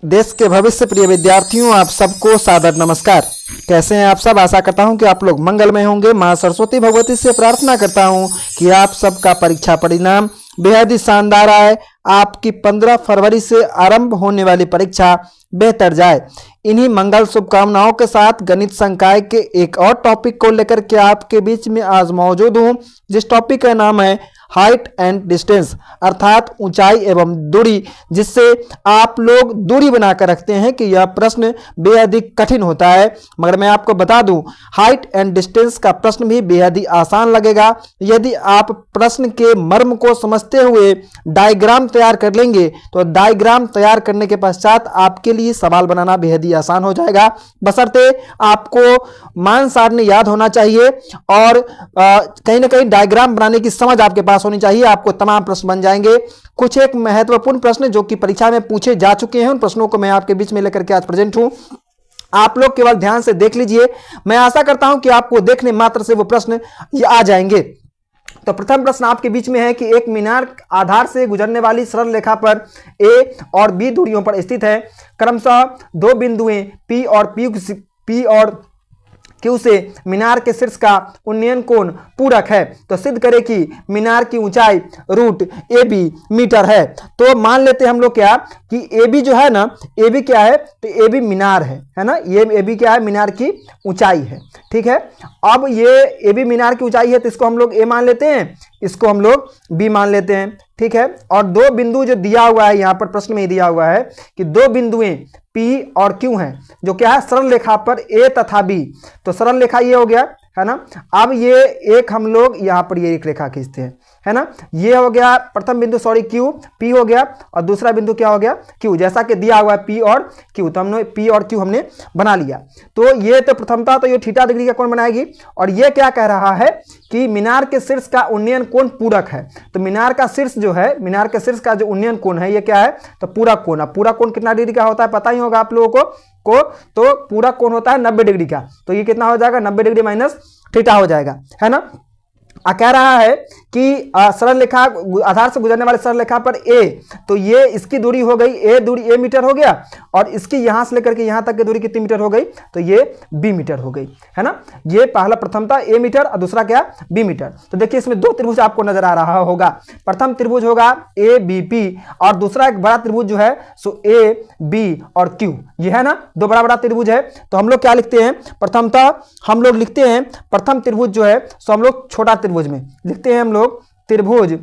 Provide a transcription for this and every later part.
देश के भविष्य प्रिय विद्यार्थियों, आप सबको सादर नमस्कार। कैसे हैं आप सब? आशा करता हूं कि आप लोग मंगलमय होंगे। मां सरस्वती भगवती से प्रार्थना करता हूं कि आप सबका परीक्षा परिणाम बेहद ही शानदार आए। आपकी 15 फरवरी से आरंभ होने वाली परीक्षा बेहतर जाए। इन्हीं मंगल शुभकामनाओं के साथ गणित संकाय के एक और टॉपिक को लेकर के आपके बीच में आज मौजूद हूं, जिस टॉपिक का नाम है हाइट एंड डिस्टेंस, अर्थात ऊंचाई एवं दूरी, जिससे आप लोग दूरी बनाकर रखते हैं कि यह प्रश्न बेहद ही कठिन होता है। मगर मैं आपको बता दूं, हाइट एंड डिस्टेंस का प्रश्न भी बेहद ही आसान लगेगा यदि आप प्रश्न के मर्म को समझते हुए डायग्राम तैयार कर लेंगे। तो डायग्राम तैयार करने के पश्चात आपके लिए सवाल बनाना बेहद ही आसान हो जाएगा, बशर्ते आपको मान सारणी याद होना चाहिए और कहीं ना कहीं डायग्राम बनाने की समझ आपके पास होनी चाहिए। आपको तमाम प्रश्न बन जाएंगे। कुछ एक महत्वपूर्ण प्रश्न जो कि परीक्षा में पूछे जा चुके हैं, उन प्रश्नों को मैं आपके बीच में लेकर के आज प्रेजेंट हूं। आप लोग केवल ध्यान से देख लीजिए। मैं आशा करता हूं कि आपको देखने मात्र से वो प्रश्न ये आ जाएंगे। तो प्रथम प्रश्न आपके बीच में है कि एक मीनार आधार से गुजरने वाली सरल रेखा पर ए और बी दूरियों पर स्थित है। क्रमशः दो बिंदुएं पी और क्यू से मीनार के शीर्ष का उन्नयन कोण पूरक है। तो सिद्ध करें कि मीनार की ऊंचाई रूट ए बी मीटर है। तो मान लेते हैं हम लोग क्या कि ए बी जो है ना, ए बी क्या है, तो ए बी मीनार है ना। ये ए बी क्या है, मीनार की ऊंचाई है। ठीक है, अब ये ए बी मीनार की ऊंचाई है, तो इसको हम लोग ए मान लेते हैं, इसको हम लोग बी मान लेते हैं। ठीक है, और दो बिंदु जो दिया हुआ है यहाँ पर प्रश्न में दिया हुआ है कि दो बिंदुएं P और Q हैं, जो क्या है सरल रेखा पर A तथा B। तो सरल रेखा ये हो गया है ना। अब ये एक हम लोग यहाँ पर ये एक रेखा खींचते हैं, है ना। ये हो गया प्रथम बिंदु, सॉरी Q, P हो गया, और दूसरा बिंदु क्या हो गया, Q, जैसा कि दिया हुआ है P और Q। तो हमने P और Q हमने बना लिया। तो ये तो प्रथमता तो ये थीटा डिग्री का कोण बनाएगी। और ये क्या कह रहा है कि मीनार के शीर्ष का उन्नयन कोण पूरक है। तो मीनार का शीर्ष जो है, मीनार के शीर्ष का जो उन्नयन कोण है, ये क्या है, तो पूरक कोण। पूरा कोण कितना डिग्री का होता है पता ही होगा आप लोगों को तो पूरा कोण होता है 90 डिग्री का। तो ये कितना हो जाएगा, 90 डिग्री माइनस थीटा हो जाएगा, है ना। कह रहा है कि सरल रेखा आधार से गुजरने वाले सरल रेखा पर ए, तो ये इसकी दूरी हो गई ए, दूरी ए मीटर हो गया, और इसकी यहां से लेकर के यहां तक की दूरी कितनी मीटर हो गई, तो ये बी मीटर हो गई, है ना। ये पहला प्रथम था ए मीटर और दूसरा क्या, बी मीटर। तो देखिए इसमें दो त्रिभुज आपको नजर आ रहा होगा। प्रथम त्रिभुज होगा ए बी पी, और दूसरा एक बड़ा त्रिभुज जो है सो ए बी और क्यू, ये है ना, दो बड़ा बड़ा त्रिभुज है। तो हम लोग क्या लिखते हैं, प्रथमतः हम लोग लिखते हैं प्रथम त्रिभुज जो है सो हम लोग छोटा त्रिभुज में लिखते हैं हम लोग त्रिभुज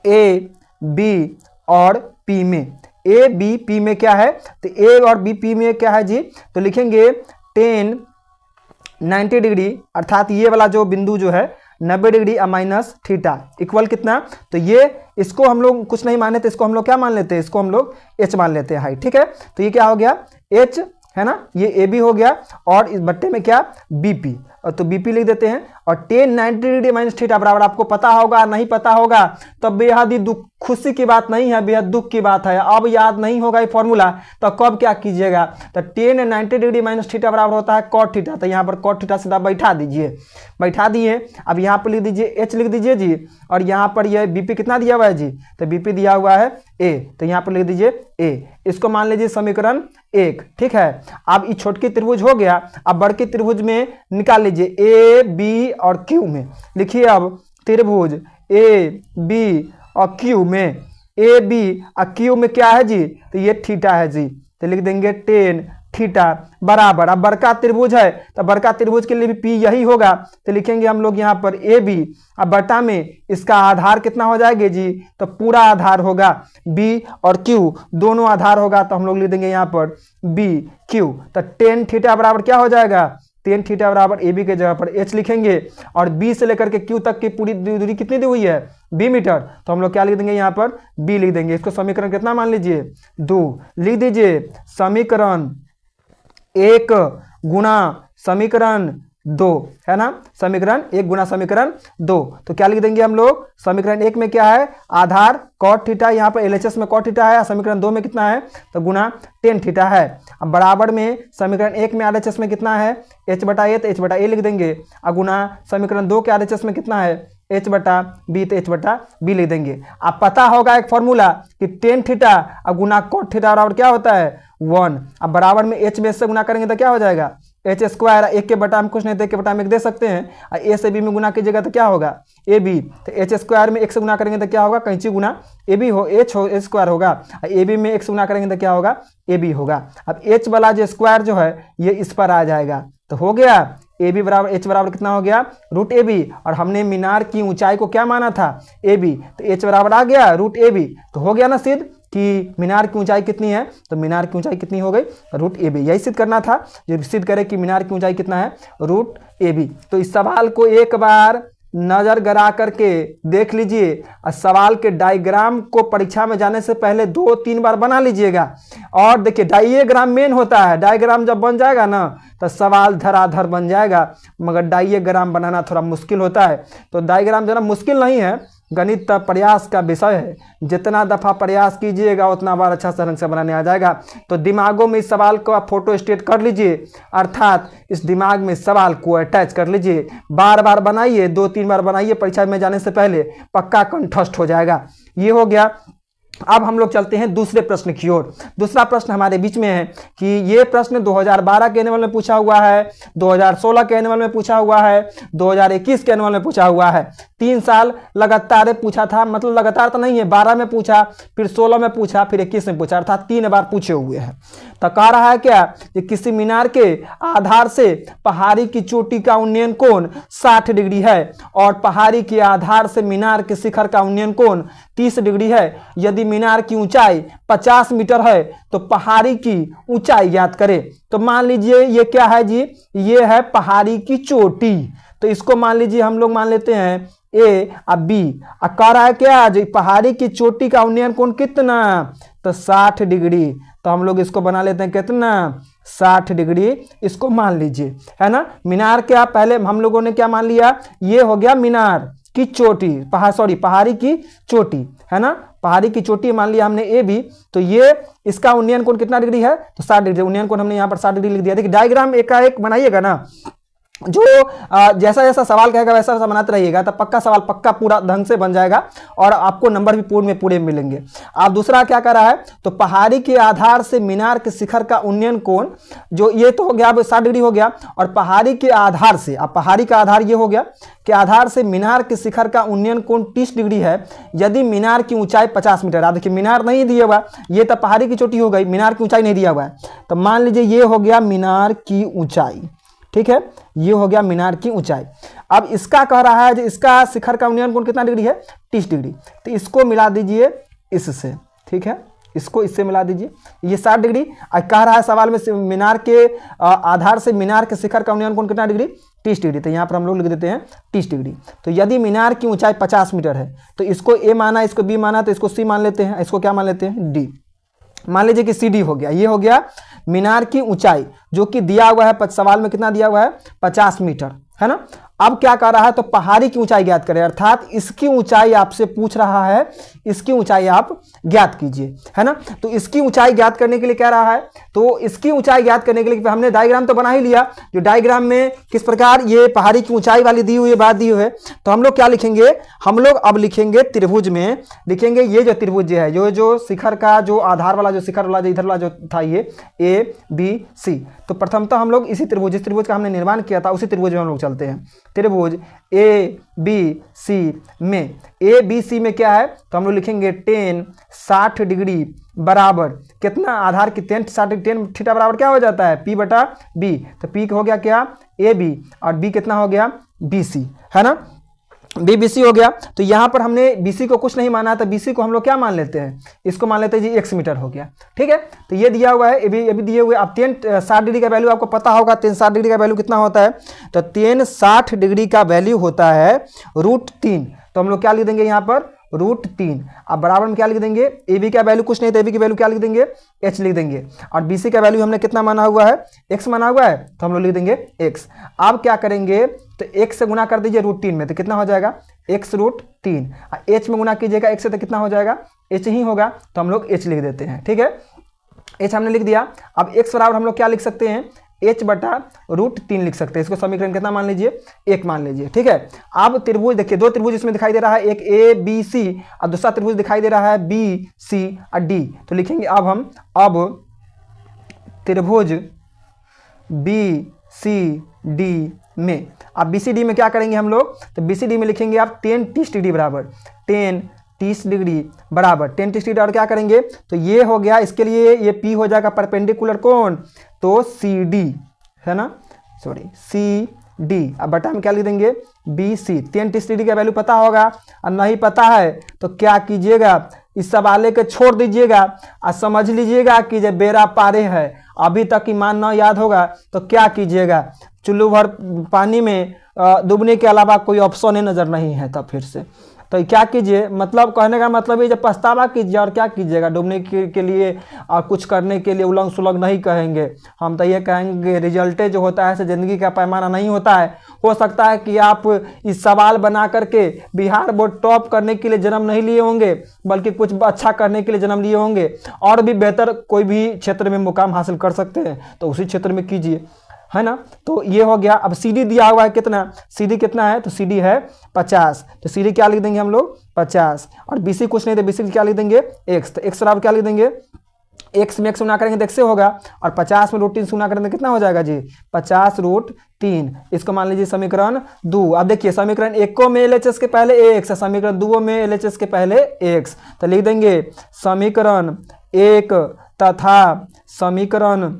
ए बी और पी में। ए बी पी में क्या है, तो ए और बी पी में क्या है जी, तो लिखेंगे टेन 90 डिग्री, अर्थात ये वाला जो बिंदु जो है 90 डिग्री माइनस थीटा इक्वल कितना, तो ये इसको हम लोग कुछ नहीं माने, तो इसको हम लोग क्या मान लेते हैं, इसको हम लोग एच मान लेते हैं हाइट। ठीक है, तो ये क्या हो गया एच, है ना, ये ए बी हो गया, और इस बट्टे में क्या बी पी, तो बीपी लिख देते हैं। और टेन 90 डिग्री माइनस थीटा बराबर, आपको पता होगा नहीं पता होगा तो बेहद ही दुख, खुशी की बात नहीं है, बेहद दुख की बात है। अब याद नहीं होगा ये फॉर्मूला तो कब क्या कीजिएगा, तो टेन 90 डिग्री माइनस थीटा बराबर होता है कॉट थीटा। तो यहाँ पर कॉट थीटा सीधा बैठा दीजिए, बैठा दिए। अब यहाँ पर लिख दीजिए एच लिख दीजिए जी, और यहाँ पर ये बीपी कितना दिया हुआ है जी, तो बीपी दिया हुआ है ए, तो यहाँ पर लिख दीजिए ए। इसको मान लीजिए समीकरण 1। ठीक है, अब ये छोटकी त्रिभुज हो गया। अब बड़की त्रिभुज में निकाल लीजिए ए बी और क्यू में। लिखिए अब त्रिभुज ए बी और क्यू में, ए बी और क्यू में क्या है जी, तो ये थीटा है जी। तो लिख देंगे टेन थीटा बराबर, अब बड़का त्रिभुज है तो बड़का त्रिभुज के लिए भी पी यही होगा, तो लिखेंगे हम लोग यहाँ पर ए बी, अब बटा में इसका आधार कितना हो जाएगा जी, तो पूरा आधार होगा बी और क्यू दोनों आधार होगा, तो हम लोग लिख देंगे यहाँ पर बी क्यू। तो टेन थीटा बराबर क्या हो जाएगा, टेन थीटा बराबर ए बी के जगह पर एच लिखेंगे, और बी से लेकर के क्यू तक की पूरी दूरी कितनी दी हुई है, बी मीटर। तो हम लोग क्या लिख देंगे यहाँ पर बी लिख देंगे। इसको समीकरण कितना मान लीजिए 2 लिख दीजिए। समीकरण 1 गुना समीकरण 2, है ना, समीकरण 1 गुना समीकरण 2। तो क्या लिख देंगे हम लोग, समीकरण 1 में क्या है आधार कॉट थीटा, यहाँ पर एलएचएस में कॉट थीटा है, समीकरण 2 में कितना है, तो गुना टेन थीटा है। अब बराबर में समीकरण 1 में आरएचएस में कितना है एच बटा ए, तो एच बटा ए लिख देंगे, और गुना समीकरण 2 के आरएचएस में कितना है h बटा b, तो h बटा b लिख देंगे। अब पता होगा एक फॉर्मूला कि टेन थीटा और गुना कॉट थीटा बराबर क्या होता है 1। अब बराबर में h में से गुना करेंगे तो क्या हो जाएगा एच स्क्वायर। एक के बटा हम कुछ नहीं थे, एक के बटा हम एक दे सकते हैं, और ए से बी में गुना कीजिएगा तो क्या होगा ए बी। तो एच स्क्वायर में एक से गुना करेंगे तो क्या होगा कैंची गुना ए बी हो एच हो एच स्क्वायर होगा, और ए बी में एक से गुना करेंगे तो क्या होगा ए बी होगा। अब एच वाला जो स्क्वायर जो है ये इस पर आ जाएगा, तो हो गया ए बी बराबर एच बराबर कितना हो गया रूट ए बी, और हमने मीनार की ऊंचाई को क्या माना था ए बी, तो एच बराबर आ गया रूट ए बी। तो हो गया ना सिद्ध कि मीनार की ऊंचाई कितनी है, तो मीनार की ऊंचाई कितनी हो गई रूट ए बी। यही सिद्ध करना था, जो सिद्ध करे कि मीनार की ऊंचाई कितना है रूट ए बी। तो इस सवाल को एक बार नज़र गड़ा करके देख लीजिए, और सवाल के डायग्राम को परीक्षा में जाने से पहले 2-3 बार बना लीजिएगा। और देखिए डायग्राम मेन होता है, डायग्राम जब बन जाएगा ना तो सवाल धराधर बन जाएगा, मगर डायग्राम बनाना थोड़ा मुश्किल होता है। तो डायग्राम जरा मुश्किल नहीं है, गणित प्रयास का विषय है, जितना दफ़ा प्रयास कीजिएगा उतना बार अच्छा ढंग से बनाने आ जाएगा। तो दिमागों में इस सवाल को आप फोटो स्टेट कर लीजिए, अर्थात इस दिमाग में सवाल को अटैच कर लीजिए, बार बार बनाइए, 2-3 बार बनाइए, परीक्षा में जाने से पहले पक्का कंठस्थ हो जाएगा। ये हो गया। अब हम लोग चलते हैं दूसरे प्रश्न की ओर। दूसरा प्रश्न हमारे बीच में है कि ये प्रश्न 2012 के एनुअल में पूछा हुआ है, 2016 के एनुअल में पूछा हुआ है, 2021 के एनुअल में पूछा हुआ है। 3 साल लगातार पूछा था, मतलब लगातार तो नहीं है, 12 में पूछा, फिर 16 में पूछा, फिर 21 में पूछा, अर्थात 3 बार पूछे हुए हैं। तो कह रहा है क्या कि किसी मीनार के आधार से पहाड़ी की चोटी का उन्नयन कोण 60 डिग्री है, और पहाड़ी के आधार से मीनार के शिखर का उन्नयन कोण 30 डिग्री है। यदि मीनार की ऊंचाई 50 मीटर है तो पहाड़ी की ऊंचाई ज्ञात करें। तो मान लीजिए ये क्या है जी, ये है पहाड़ी की चोटी, तो इसको मान लीजिए हम लोग मान लेते हैं ए और बी। और कह रहा है क्या जी पहाड़ी की चोटी का उन्नयन कोण कितना, तो 60 डिग्री। तो हम लोग इसको बना लेते हैं कितना 60 डिग्री, इसको मान लीजिए, है ना। मीनार क्या पहले हम लोगों ने क्या मान लिया, ये हो गया मीनार की चोटी, पहाड़ी की चोटी, है ना, पहाड़ी की चोटी मान लिया हमने ए बी। तो ये इसका उन्नयन कोण कितना डिग्री है, तो 60 डिग्री। उन्नयन कोण हमने यहाँ पर 60 डिग्री लिख दिया। देखिए डायग्राम एक का एक बनाइएगा ना, जो जैसा जैसा सवाल कहेगा वैसा वैसा बनाते रहिएगा, तो पक्का सवाल पक्का पूरा ढंग से बन जाएगा, और आपको नंबर भी पूरे मिलेंगे। अब दूसरा क्या कर रहा है, तो पहाड़ी के आधार से मीनार के शिखर का उन्नयन कोण, जो ये तो हो गया 60 डिग्री हो गया, और पहाड़ी के आधार से, अब पहाड़ी का आधार ये हो गया कि आधार से मीनार के शिखर का उन्नयन कोण 30 डिग्री है। यदि मीनार की ऊंचाई 50 मीटर, आप देखिए मीनार नहीं दिया हुआ, ये तो पहाड़ी की चोटी हो गई, मीनार की ऊंचाई नहीं दिया हुआ है। तो मान लीजिए ये हो गया मीनार की ऊंचाई, ठीक है, ये हो गया मीनार की ऊंचाई। अब इसका कह रहा है कि इसका शिखर का उन्नयन कोण कितना डिग्री है 30 डिग्री, तो इसको मिला दीजिए इससे, ठीक है, इसको इससे मिला दीजिए, ये 60 डिग्री। कह रहा है सवाल में मीनार के आधार से मीनार के शिखर का उन्नयन कोण कितना डिग्री 30 डिग्री, तो यहाँ पर हम लोग लिख देते हैं 30 डिग्री। तो यदि मीनार की ऊंचाई 50 मीटर है तो इसको ए माना, इसको बी माना, तो इसको सी मान लेते हैं, इसको क्या मान लेते हैं डी। मान लीजिए कि सी डी हो गया, ये हो गया मीनार की ऊंचाई, जो कि दिया हुआ है सवाल में कितना दिया हुआ है 50 मीटर, है ना। अब क्या कर रहा है, तो पहाड़ी की ऊंचाई ज्ञात करें, अर्थात इसकी ऊंचाई आपसे पूछ रहा है, इसकी ऊंचाई आप ज्ञात कीजिए, है ना। तो इसकी ऊंचाई ज्ञात करने के लिए क्या रहा है, तो इसकी ऊंचाई ज्ञात करने के लिए हमने डायग्राम तो बना ही लिया, जो डायग्राम में किस प्रकार ये पहाड़ी की ऊंचाई वाली दी हुई है, बात दी हुई है। तो हम लोग क्या लिखेंगे, हम लोग अब लिखेंगे त्रिभुज में, लिखेंगे ये जो त्रिभुज है, जो शिखर का जो आधार वाला जो शिखर वाला जो इधर वाला जो था ये ए बी सी। तो प्रथमतः हम लोग इसी त्रिभुज, जिस त्रिभुज का हमने निर्माण किया था उसी त्रिभुज में हम लोग चलते हैं। त्रिभुज ए बी सी में, ए बी सी में क्या है, तो हम लोग लिखेंगे टेन 60 डिग्री बराबर कितना, आधार की टेन थीटा बराबर क्या हो जाता है पी बटा बी। तो पी हो गया क्या ए बी, और बी कितना हो गया बी सी, है ना, बी बी सी हो गया। तो यहाँ पर हमने बी सी को कुछ नहीं माना, तो बी सी को हम लोग क्या मान लेते हैं, इसको मान लेते हैं जी x मीटर हो गया, ठीक है। तो ये दिया हुआ है, ये भी दिए हुए। अब टेन 60 डिग्री का वैल्यू आपको पता होगा, टेन 60 डिग्री का वैल्यू कितना होता है, तो टेन 60 डिग्री का वैल्यू होता है √3। तो हम लोग क्या लिख देंगे यहाँ पर √3। अब बराबर में क्या लिख देंगे, ए बी का वैल्यू कुछ नहीं, तो ए बी की वैल्यू क्या लिख देंगे h लिख देंगे, और बी सी का वैल्यू हमने कितना माना हुआ है x माना हुआ है, तो हम लोग लिख देंगे x। अब क्या करेंगे, तो x से गुना कर दीजिए √3 में, तो कितना हो जाएगा x √3, h में गुना कीजिएगा x से, तो कितना हो जाएगा h ही होगा, तो हम लोग h लिख देते हैं, ठीक है, h हमने लिख दिया। अब x बराबर हम लोग क्या लिख सकते हैं, h/√3 लिख सकते हैं। इसको समीकरण कितना मान लीजिए, 1 मान लीजिए, ठीक है। अब त्रिभुज देखिए, दो त्रिभुज इसमें दिखाई दे रहा है, एक ABC और दूसरा त्रिभुज दिखाई दे रहा है BC और D। तो लिखेंगे अब त्रिभुज BCD में, अब BCD में क्या करेंगे हम लोग, तो BCD में लिखेंगे आप 10 30 डिग्री बराबर 10 30 डिग्री बराबर 10 30 डिग्री, और क्या करेंगे तो ये हो गया, इसके लिए ये P हो जाएगा परपेंडिकुलर कोण, तो CD है ना, सॉरी CD, अब बटा में क्या लिख देंगे BC। 10 30 डिग्री का वैल्यू पता होगा, और नहीं पता है तो क्या कीजिएगा, इस सवाले के छोड़ दीजिएगा और समझ लीजिएगा कि जब बेरा पारे है, अभी तक ईमान ना याद होगा तो क्या कीजिएगा, चुल्लू भर पानी में डूबने के अलावा कोई ऑप्शन नज़र नहीं है। तब फिर से तो क्या कीजिए, मतलब कहने का मतलब ये जब पछतावा कीजिए, और क्या कीजिएगा, डूबने के लिए और कुछ करने के लिए उलंग सुलंग नहीं कहेंगे हम, तो ये कहेंगे रिजल्टे जो होता है ज़िंदगी का पैमाना नहीं होता है। हो सकता है कि आप इस सवाल बना करके बिहार बोर्ड टॉप करने के लिए जन्म नहीं लिए होंगे, बल्कि कुछ अच्छा करने के लिए जन्म लिए होंगे, और भी बेहतर कोई भी क्षेत्र में मुकाम हासिल कर सकते हैं, तो उसी क्षेत्र में कीजिए, है ना। तो ये हो गया। अब CD दिया हुआ है कितना, CD कितना है, तो CD है 50, तो CD क्या लिख देंगे हम लोग 50, और BC कुछ नहीं, तो BC क्या लिख देंगे x, तो x बराबर क्या लिख देंगे, x में x गुना करेंगे तो x से होगा, और 50 में √3 गुना करेंगे कितना हो जाएगा जी 50√3। इसको मान लीजिए समीकरण 2। अब देखिए समीकरण 1 में LHS के पहले x, समीकरण 2 में LHS के पहले x, तो लिख देंगे समीकरण 1 तथा समीकरण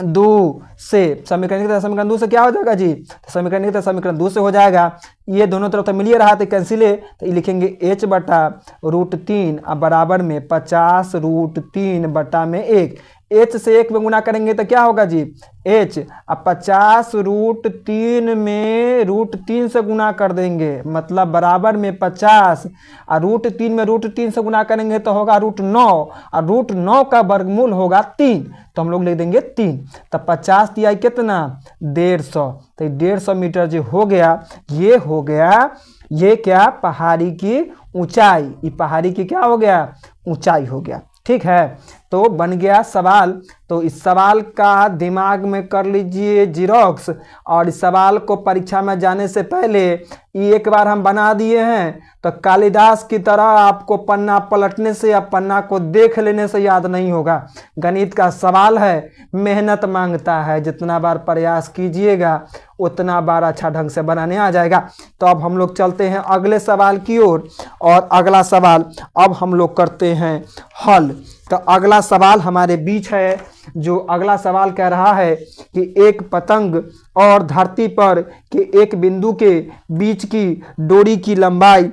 2 से, समीकरण 2 से क्या हो जाएगा जी, तो समीकरण 2 से हो जाएगा, ये दोनों तरफ तो मिल ही रहा तो कैंसिल है, तो लिखेंगे h/√3 अब बराबर में 50√3/1। h से 1 में गुना करेंगे तो क्या होगा जी h, अब 50√3 में √3 से गुना कर देंगे, मतलब बराबर में 50, और √3 में √3 से गुना करेंगे तो होगा √9, और √9 का वर्गमूल होगा 3, तो हम लोग लिख देंगे 3। तब 50 दिया कितना 150, तो 150 मीटर जो हो गया, ये हो गया, ये क्या पहाड़ी की ऊंचाई, ये पहाड़ी की क्या हो गया ऊंचाई हो गया, ठीक है। तो बन गया सवाल। तो इस सवाल का दिमाग में कर लीजिए जीरोक्स, और इस सवाल को परीक्षा में जाने से पहले एक बार हम बना दिए हैं, तो कालिदास की तरह आपको पन्ना पलटने से या पन्ना को देख लेने से याद नहीं होगा। गणित का सवाल है, मेहनत मांगता है, जितना बार प्रयास कीजिएगा उतना बार अच्छा ढंग से बनाने आ जाएगा। तो अब हम लोग चलते हैं अगले सवाल की ओर, और अगला सवाल अब हम लोग करते हैं हल। तो अगला सवाल हमारे बीच है, जो अगला सवाल कह रहा है कि एक पतंग और धरती पर के एक बिंदु के बीच की डोरी की लंबाई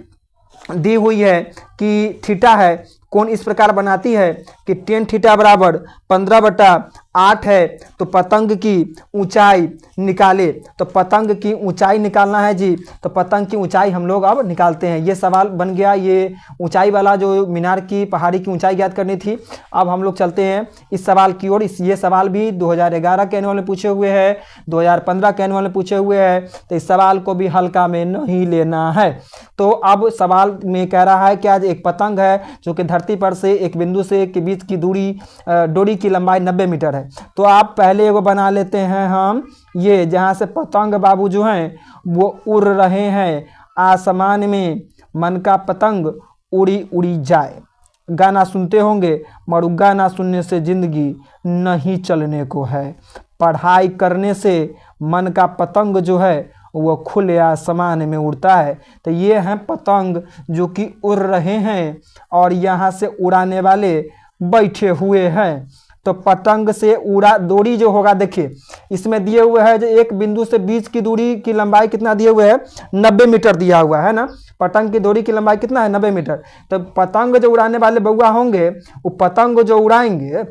दी हुई है कि थीटा है, कोण इस प्रकार बनाती है कि tan थीटा बराबर 15/8 है, तो पतंग की ऊंचाई निकाले। तो पतंग की ऊंचाई निकालना है जी, तो पतंग की ऊंचाई हम लोग अब निकालते हैं। ये सवाल बन गया, ये ऊंचाई वाला जो मीनार की पहाड़ी की ऊंचाई ज्ञात करनी थी। अब हम लोग चलते हैं इस सवाल की ओर। ये सवाल भी 2011 के एनुअल में पूछे हुए हैं, 2015 के एनुअल में पूछे हुए हैं, तो इस सवाल को भी हल्का में नहीं लेना है। तो अब सवाल में कह रहा है कि आज एक पतंग है जो कि धरती पर से एक बिंदु से के बीच की डोरी की लंबाई 90 मीटर है। तो आप पहले वो बना लेते हैं हम, ये जहाँ से पतंग बाबू जो हैं वो उड़ रहे हैं आसमान में, मन का पतंग उड़ी उड़ी जाए। गाना सुनते होंगे, मगर गाना सुनने से जिंदगी नहीं चलने को है। पढ़ाई करने से मन का पतंग जो है वो खुले आसमान में उड़ता है। तो ये हैं पतंग जो कि उड़ रहे हैं, और यहाँ से उड़ाने वाले बैठे हुए हैं। तो पतंग से उड़ा डोरी जो होगा, देखिए इसमें दिए हुए है जो एक बिंदु से बीच की दूरी की लंबाई कितना दिए हुए है 90 मीटर दिया हुआ है ना। पतंग की डोरी की लंबाई कितना है 90 मीटर। तो पतंग जो उड़ाने वाले बउआ होंगे, वो पतंग जो उड़ाएंगे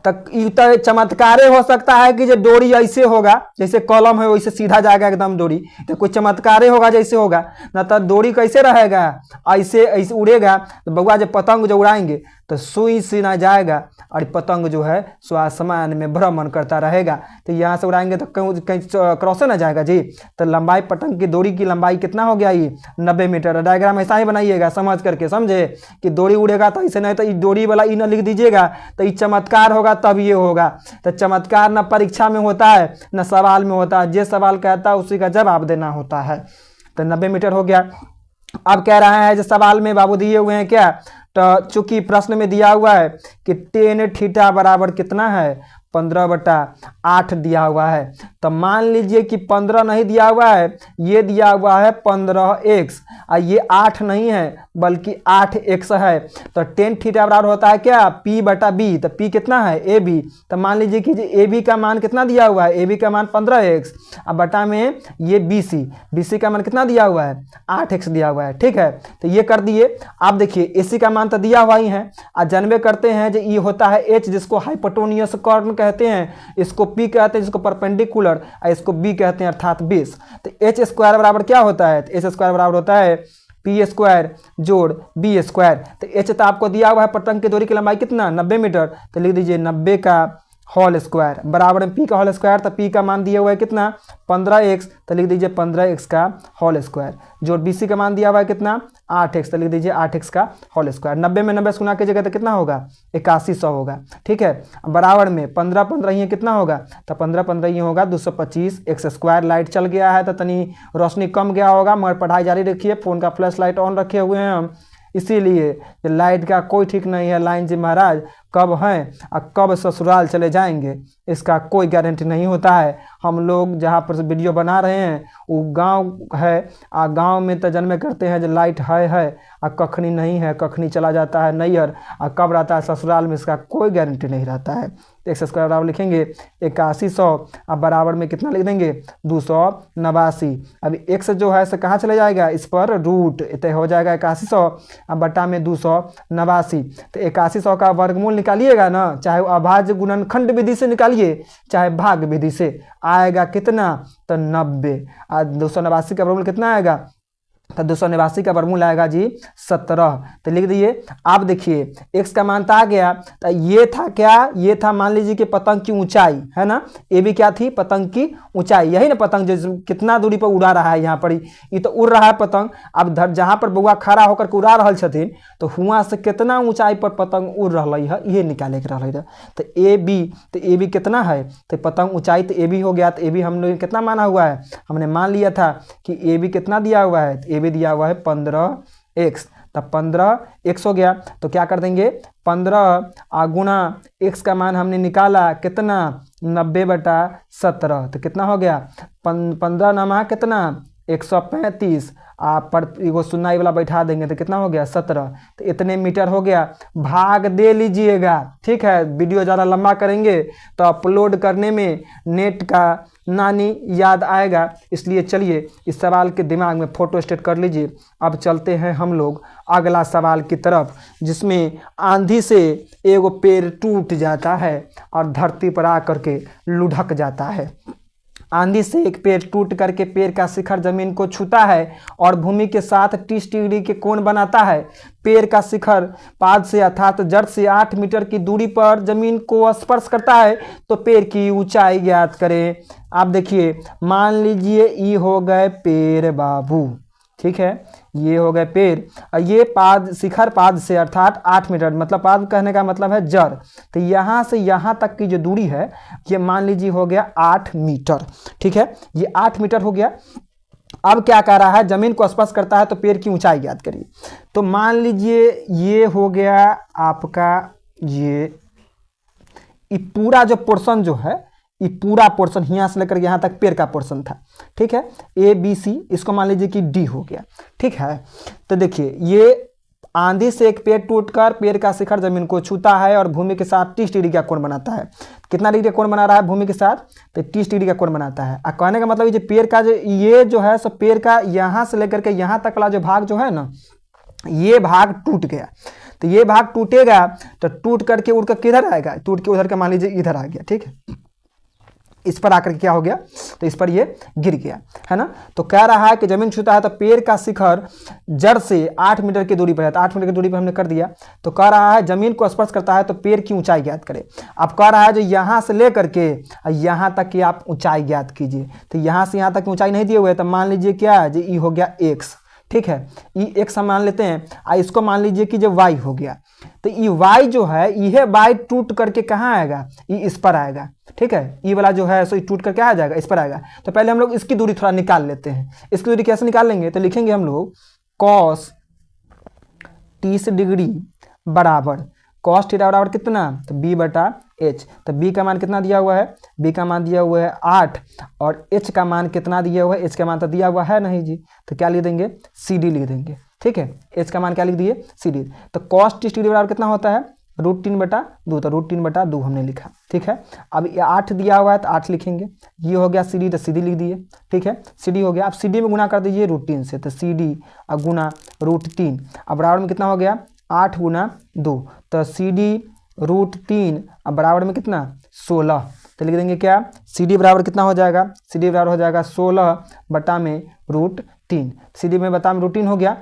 तक तो चमत्कारे हो सकता है कि जो डोरी ऐसे होगा जैसे कॉलम है वैसे सीधा जाएगा एकदम डोरी, तो कोई चमत्कारे होगा जैसे होगा ना। तो डोरी कैसे रहेगा, ऐसे ऐसे उड़ेगा। तो बउआ जब पतंग जो उड़ाएंगे तो सुई सीना जाएगा और पतंग जो है सो आसमान में भ्रमण करता रहेगा। तो यहाँ से उड़ाएंगे तो कहीं कहीं क्रॉस ना जाएगा जी। तो लंबाई पतंग की डोरी की लंबाई कितना हो गया ये 90 मीटर। डायग्राम ऐसा ही बनाइएगा समझ करके, समझे कि डोरी उड़ेगा तो इसे नहीं तो डोरी वाला ई न लिख दीजिएगा तो ये चमत्कार होगा तब ये होगा। तो चमत्कार न परीक्षा में होता है न सवाल में होता है, जो सवाल कहता है उसी का जवाब देना होता है। तो 90 मीटर हो गया। अब कह रहा है जो सवाल में बाबू दिए हुए हैं क्या, तो चूंकि प्रश्न में दिया हुआ है कि टेन थीटा बराबर कितना है 15/8 दिया हुआ है। तो मान लीजिए कि 15 नहीं दिया हुआ है, ये दिया हुआ है 15x और ये 8 नहीं है बल्कि 8x है। तो टेन थीटा बराबर होता है क्या p/b। तो p कितना है ab। तो मान लीजिए कि ab का मान कितना दिया हुआ है, ab का मान 15x और बटा में ये bc का मान कितना दिया हुआ है 8x दिया हुआ है। ठीक है, तो ये कर दिए। आप देखिए ac का मान तो दिया हुआ ही है और जानबे करते हैं जो ये होता है h जिसको हाइपोटेन्यूस कॉर्ड कहते हैं, इसको P कहते हैं जिसको परपेंडिकुलर, और इसको B कहते हैं अर्थात बेस। तो h स्क्वायर बराबर क्या होता है, तो h स्क्वायर बराबर होता है P स्क्वायर जोड़ B स्क्वायर। तो h तो आपको दिया हुआ है पतंग की डोरी की लंबाई कितना 90 मीटर। तो लिख दीजिए 90 का होल स्क्वायर बराबर में P का होल स्क्वायर। तो P का मान दिया हुआ है कितना 15x। तो लिख दीजिए 15x का होल स्क्वायर जोड़ BC का मान दिया हुआ है कितना 8x। तो लिख दीजिए 8x का होल स्क्वायर। 90 में 90 गुना कीजिएगा तो कितना होगा 8100 होगा। ठीक है, बराबर में 15 ये कितना होगा, तो 15 ये होगा 225 x स्क्वायर। लाइट चल गया है तो तनी रोशनी कम गया होगा, मगर पढ़ाई जारी रखिए। फ़ोन का फ्लैश लाइट ऑन रखे हुए हैं हम, इसीलिए लाइट का कोई ठीक नहीं है। लाइन जी महाराज कब हैं और कब ससुराल चले जाएंगे इसका कोई गारंटी नहीं होता है। हम लोग जहाँ पर वीडियो बना रहे हैं वो गांव है और गांव में तो जन्मे करते हैं जो लाइट है और कखनी नहीं है, कखनी चला जाता है नैहर और कब रहता है ससुराल में इसका कोई गारंटी नहीं रहता है। तो x स्क्वायर बराबर लिखेंगे 8100 अब बराबर में कितना लिख देंगे 289। अभी x जो है से कहाँ चले जाएगा, इस पर रूट, तो हो जाएगा 8100 अब बटा में 289। तो 8100 का वर्गमूल निकालिएगा ना, चाहे अभाज्य गुणनखंड विधि से निकालिए चाहे भाग विधि से, आएगा कितना तो 90। और 289 का वर्गमूल कितना आएगा, तो 289 का वर्गमूल आएगा जी 17। तो लिख दिए। आप देखिए x का मान आ गया। तो ये था क्या, ये था मान लीजिए कि पतंग की ऊंचाई है ना, ये भी क्या थी पतंग की ऊंचाई, यही ना पतंग जो कितना दूरी पर उड़ा रहा है। यहाँ पर ये तो उड़ रहा है पतंग। अब जहाँ पर बउआ खड़ा होकर के उड़ा रहा छथिन तो हुआ से कितना ऊंचाई पर पतंग उड़ रहा है ये निकाले के रहा है। तो ए बी कितना है, तो पतंग ऊंचाई तो ए बी हो गया। तो ए बी हम लोग कितना माना हुआ है, हमने मान लिया था कि ए बी कितना दिया हुआ है, ए बी दिया हुआ है 15x। तब 15x हो गया। तो क्या कर देंगे 15 गुणा x का मान हमने निकाला कितना 90/17। तो कितना हो गया 15 नमा कितना 135 आप पर एगो सुनाई वाला बैठा देंगे तो कितना हो गया 17। तो इतने मीटर हो गया। भाग दे लीजिएगा। ठीक है, वीडियो ज़्यादा लंबा करेंगे तो अपलोड करने में नेट का नानी याद आएगा, इसलिए चलिए इस सवाल के दिमाग में फोटो स्टेट कर लीजिए। अब चलते हैं हम लोग अगला सवाल की तरफ, जिसमें आंधी से एगो पेड़ टूट जाता है और धरती पर आकर के लुढ़क जाता है। आंधी से एक पेड़ टूट करके पेड़ का शिखर जमीन को छूता है और भूमि के साथ 30 डिग्री के कोण बनाता है। पेड़ का शिखर पाद से अर्थात जड़ से 8 मीटर की दूरी पर जमीन को स्पर्श करता है। तो पेड़ की ऊंचाई ज्ञात करें। आप देखिए मान लीजिए ये हो गए पेड़ बाबू, ठीक है, ये हो गए पेड़ और ये पाद शिखर पाद से अर्थात 8 मीटर, मतलब पाद कहने का मतलब है जड़। तो यहाँ से यहाँ तक की जो दूरी है ये मान लीजिए हो गया 8 मीटर। ठीक है, ये 8 मीटर हो गया। अब क्या कह रहा है, जमीन को स्पर्श करता है तो पेड़ की ऊंचाई ज्ञात करिए। तो मान लीजिए ये हो गया आपका ये पूरा जो पोर्शन जो है, ये पूरा पोर्शन यहाँ से लेकर यहाँ तक पेड़ का पोर्शन था। ठीक है, ए बी सी, इसको मान लीजिए कि डी हो गया। ठीक है, तो देखिए ये आंधी से एक पेड़ टूटकर पेड़ का शिखर जमीन को छूता है और भूमि के साथ 30 डिग्री का कोण बनाता है। कितना डिग्री का कोण बना रहा है भूमि के साथ, तो 30 डिग्री का कोण बनाता है। और कहने का मतलब ये पेड़ का जो ये जो है सो पेड़ का यहाँ से लेकर के यहाँ तक वाला जो भाग जो है ना, ये भाग टूट गया। तो ये भाग टूटेगा तो टूट करके उड़ कर किधर आएगा, टूट के उधर का मान लीजिए इधर आ गया। ठीक है, इस पर आकर के क्या हो गया, तो इस पर ये गिर गया, है ना। तो कह रहा है कि जमीन छूता है तो पेड़ का शिखर जड़ से 8 मीटर की दूरी पर है, तो 8 मीटर की दूरी पर हमने कर दिया। तो कह रहा है जमीन को स्पर्श करता है तो पेड़ की ऊंचाई ज्ञात करें। अब कह रहा है जो यहाँ से लेकर के यहाँ तक की आप ऊंचाई ज्ञात कीजिए। तो यहाँ से यहाँ तक की ऊंचाई नहीं दिए हुए, तो मान लीजिए क्या है, जो ई हो गया x, ठीक है, ई एक्स हम मान लेते हैं। इसको मान लीजिए कि जो y हो गया, तो ई y जो है, यह y टूट करके कहाँ आएगा, ई इस पर आएगा, ठीक है। ई वाला जो है सो टूट करके आ जाएगा, इस पर आएगा। तो पहले हम लोग इसकी दूरी थोड़ा निकाल लेते हैं। इसकी दूरी कैसे निकाल लेंगे, तो लिखेंगे हम लोग cos 30 डिग्री बराबर cos थीटा बराबर कितना, तो b बटा h। तो b का मान कितना दिया हुआ है, b का मान दिया हुआ है 8, और h का मान कितना दिया हुआ है, h का मान तो दिया हुआ है नहीं जी, तो क्या लिख देंगे, cd लिख देंगे, ठीक है। h का मान क्या लिख दिए, cd। तो cos 30 डिग्री बराबर कितना होता है, √3/2, तो √3/2 हमने लिखा, ठीक है। अब ये 8 दिया हुआ है तो 8 लिखेंगे, ये हो गया cd, तो cd लिख दिए, ठीक है, cd हो गया। अब cd में गुना कर दीजिए √3 से, तो cd और गुना √3, अब बराबर में कितना हो गया, 8 गुना 2, तो cd √3 अब बराबर में कितना, 16। तो लिख देंगे क्या, cd बराबर कितना हो जाएगा, cd बराबर हो जाएगा 16/√3। cd में बता में √3 हो गया।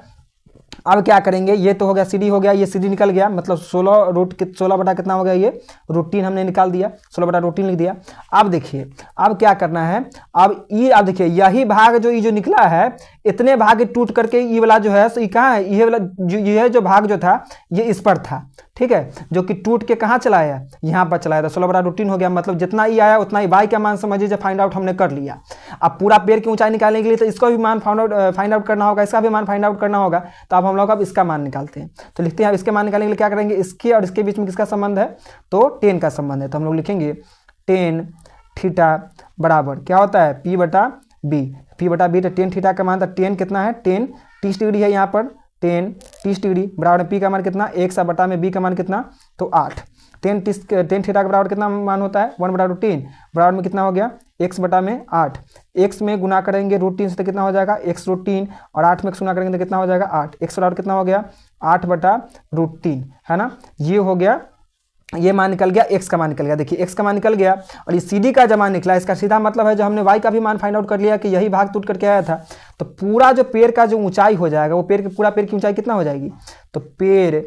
अब क्या करेंगे, ये तो हो गया cd हो गया, ये cd निकल गया, मतलब 16 बटा कितना हो गया, ये √3 हमने निकाल दिया, 16/√3 लिख दिया। अब देखिए अब क्या करना है, अब देखिए यही भाग जो ये जो निकला है, इतने भाग टूट करके ये वाला जो है, ये कहाँ है, ये वाला ये जो भाग जो था ये इस पर था, ठीक है, जो कि टूट के कहाँ चला आया, यहाँ पर चला आया। तो 16/√3 हो गया, मतलब जितना ई आया उतना ही y का मान समझिए जब फाइंड आउट हमने कर लिया। अब पूरा पेड़ की ऊंचाई निकालने के लिए तो इसका भी मान फाइंड आउट करना होगा, इसका भी मान फाइंड आउट करना होगा। तो अब हम लोग अब इसका मान निकालते हैं। तो लिखते हैं अब इसके मान निकालने के लिए क्या करेंगे, इसके और इसके बीच में किसका संबंध है, तो tan का संबंध है। तो हम लोग लिखेंगे tan थीटा बराबर क्या होता है, p/b, p/b। तो tan थीटा का मान था, tan कितना है, tan 30 डिग्री है, यहाँ पर tan 30 डिग्री बराबर में p का मान कितना, 1 बटा में b का मान कितना, तो 8। tan थीटा के बराबर कितना मान होता है, 1/√3 बराबर में कितना हो गया, x बटा में 8। x में गुना करेंगे √3 से तो कितना हो जाएगा, x√3, और 8 में गुना करेंगे तो कितना हो जाएगा, 8। x बराबर कितना हो गया, 8/√3, है ना। ये हो गया, ये मान निकल गया, x का मान निकल गया। देखिए x का मान निकल गया, और ये cd का जब मान निकला, इसका सीधा मतलब है जो हमने y का भी मान फाइंड आउट कर लिया कि यही भाग टूट करके आया था। तो पूरा जो पेड़ का जो ऊंचाई हो जाएगा, वो पूरा पेड़ की ऊंचाई कितना हो जाएगी, तो पेड़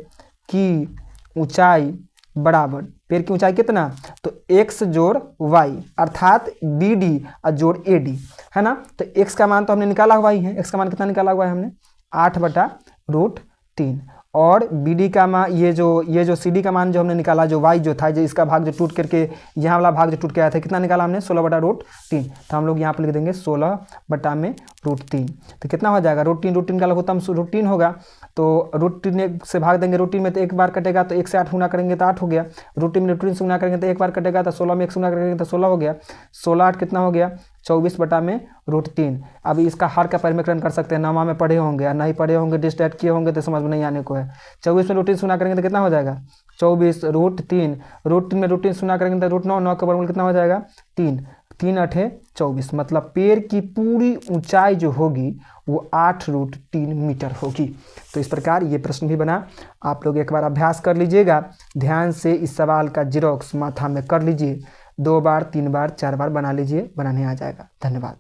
की ऊंचाई बराबर, पेड़ की ऊंचाई कितना, तो x जोड़ y अर्थात bd और जोड़ ad, है ना। तो x का मान तो हमने निकाला हुआ ही है, x का मान कितना निकाला हुआ है हमने, 8/√3, और bd का मान, ये जो cd का मान जो हमने निकाला, जो y जो था, जो इसका भाग जो टूट करके यहाँ वाला भाग जो टूट के आया था, कितना निकाला हमने, 16/√3। तो हम लोग यहाँ पर लिख देंगे 16/√3। तो कितना हो जाएगा, √3 का लघुत्तम √3 होगा, तो √3 से भाग देंगे, √3 में तो एक बार कटेगा, तो 1 से 8 गुना करेंगे तो 8 हो गया। √3 में √3 से गुना करेंगे तो एक बार कटेगा, तो 16 में 1 से गुना करेंगे तो 16 हो गया। 16 8 कितना हो गया, 24/√3। अब इसका हर का परिमेकरण कर सकते हैं, नामा में पढ़े होंगे या नहीं पढ़े होंगे, डिस्ट्रैक्ट किए होंगे तो समझ में नहीं आने को है। 24 में √3 से गुना करेंगे तो कितना हो जाएगा, 24√3, √3 में √3 से गुना करेंगे तो √9, 9 का वर्गमूल कितना हो जाएगा, 3, 3 8 24। मतलब पेड़ की पूरी ऊंचाई जो होगी वो 8√3 मीटर होगी। तो इस प्रकार ये प्रश्न भी बना, आप लोग एक बार अभ्यास कर लीजिएगा, ध्यान से इस सवाल का जेरॉक्स माथा में कर लीजिए, 2 बार 3 बार 4 बार बना लीजिए, बनाने आ जाएगा। धन्यवाद।